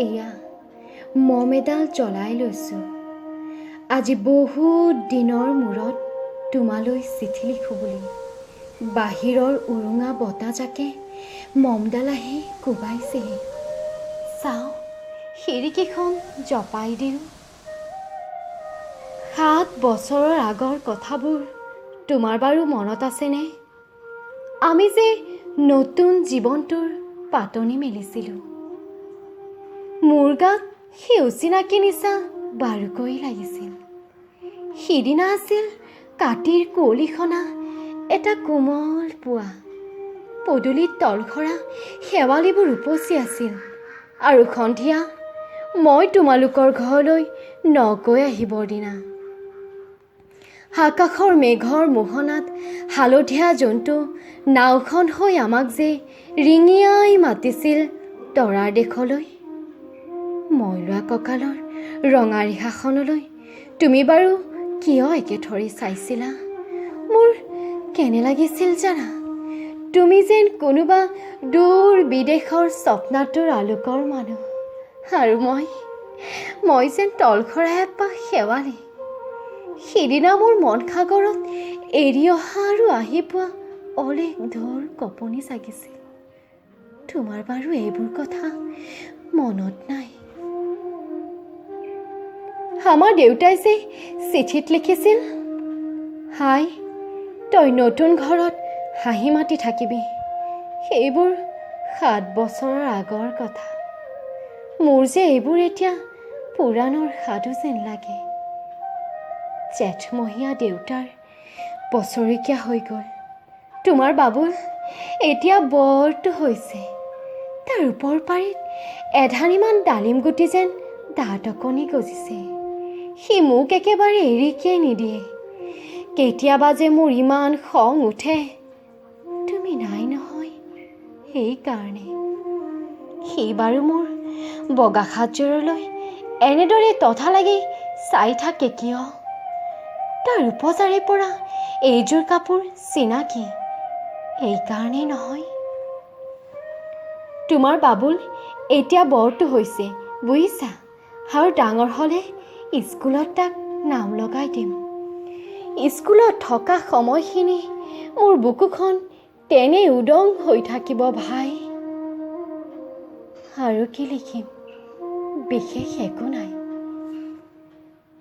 এয়া মম এডাল জ্বলাই লৈছোঁ। আজি বহুত দিনৰ মূৰত তোমালৈ চিঠি লিখোঁ বুলি। বাহিৰৰ উৰুঙা বতাহজাকে মমডাল আহি কোবাইছেহি। চাওঁ খিৰিকীখন জপাই দিওঁ। 7 বছৰৰ আগৰ কথাবোৰ তোমাৰ বাৰু মনত আছেনে? আমি যে নতুন জীৱনটোৰ পাতনি মেলিছিলোঁ। মোৰ গাত সেই অচিনাকি নিচা বাৰুকৈ লাগিছিল। সিদিনা আছিল কাতিৰ কুঁৱলীখনা এটা কোমল পুৱা। পদূলিত তলসৰা শেৱালিবোৰ উপচি আছিল আৰু সন্ধিয়া মই তোমালোকৰ ঘৰলৈ নকৈ আহিবৰ দিনা। আকাশৰ মেঘৰ মোহনাত হালধীয়া জন্তু নাওখন হৈ আমাক যে ৰিঙিয়াই মাতিছিল তৰাৰ দেশলৈ। মই লোৱা কঁকালৰ ৰঙা ৰিহাখনলৈ তুমি বাৰু কিয় একেথৰি চাইছিলা? মোৰ কেনে লাগিছিল জানা? তুমি যেন কোনোবা দূৰ বিদেশৰ স্বপ্নাতুৰ আলোকৰ মানুহ আৰু মই যেন তলসৰা এপাহ শেৱালি। সিদিনা মোৰ মন সাগৰত এৰি অহা আৰু আহি পোৱা অলেখ ঢৌৰ কঁপনি জাগিছিল। তোমাৰ বাৰু এইবোৰ কথা মনত নাই? আমাৰ দেউতাই যে চিঠিত লিখিছিল, হাই তই নতুন ঘৰত হাঁহি মাতি থাকিবি। সেইবোৰ 7 বছৰৰ আগৰ কথা। মোৰ যে এইবোৰ এতিয়া পুৰাণৰ সাধু যেন লাগে। জেঠমহীয়া দেউতাৰ বছৰেকীয়া হৈ গ'ল। তোমাৰ বাবুল এতিয়া বৰটো হৈছে। তাৰ ওপৰ পাৰিত এধানিমান ডালিম গুটি যেন দাঁত অকণি গজিছে। সি মোক একেবাৰে এৰিকেই নিদিয়ে। কেতিয়াবা যে মোৰ ইমান খং উঠে, তুমি নাই নহয় সেইকাৰণে। সি বাৰু মোৰ বগা সাজযোৰলৈ এনেদৰে তথা লাগি চাই থাকে কিয়? তাৰ উপচাৰে পৰা এইযোৰ কাপোৰ চিনাকি এইকাৰণেই নহয়। তোমাৰ বাবুল এতিয়া বৰটো হৈছে বুজিছা, আৰু ডাঙৰ হ'লে স্কুলত তাক নাম লগাই দিম। স্কুলত থকা সময়খিনি মোৰ বুকুখন তেনে উদং হৈ থাকিব ভাই। আৰু কি লিখিম, বিশেষ একো নাই।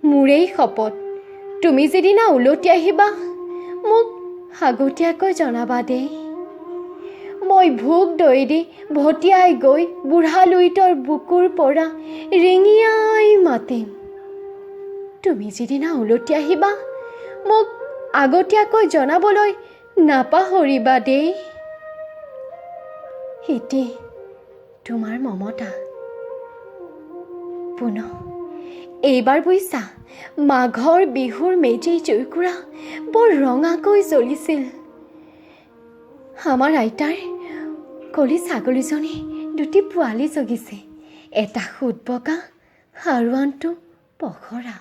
মোৰেই শপত, তুমি যিদিনা উলটি আহিবা মোক আগতীয়াকৈ জনাবা দেই। মই ভোক দৈ ভটিয়াই গৈ বুঢ়া লুইতৰ বুকুৰ পৰা ৰিঙিয়াই মাতিম। তুমি যিদিনা উলটি আহিবা মোক আগতীয়াকৈ জনাবলৈ নাপাহৰিবা দেই। ইতি তোমাৰ মমতা। পুনঃ এইবাৰ বুজিছা, মাঘৰ বিহুৰ মেজিৰ জুইকুৰা বৰ ৰঙাকৈ জ্বলিছিল। আমাৰ আইতাৰ কলি ছাগলীজনী 2টি পোৱালি জগিছে। এটা সোঁত বগা আৰু আনটো পখৰা।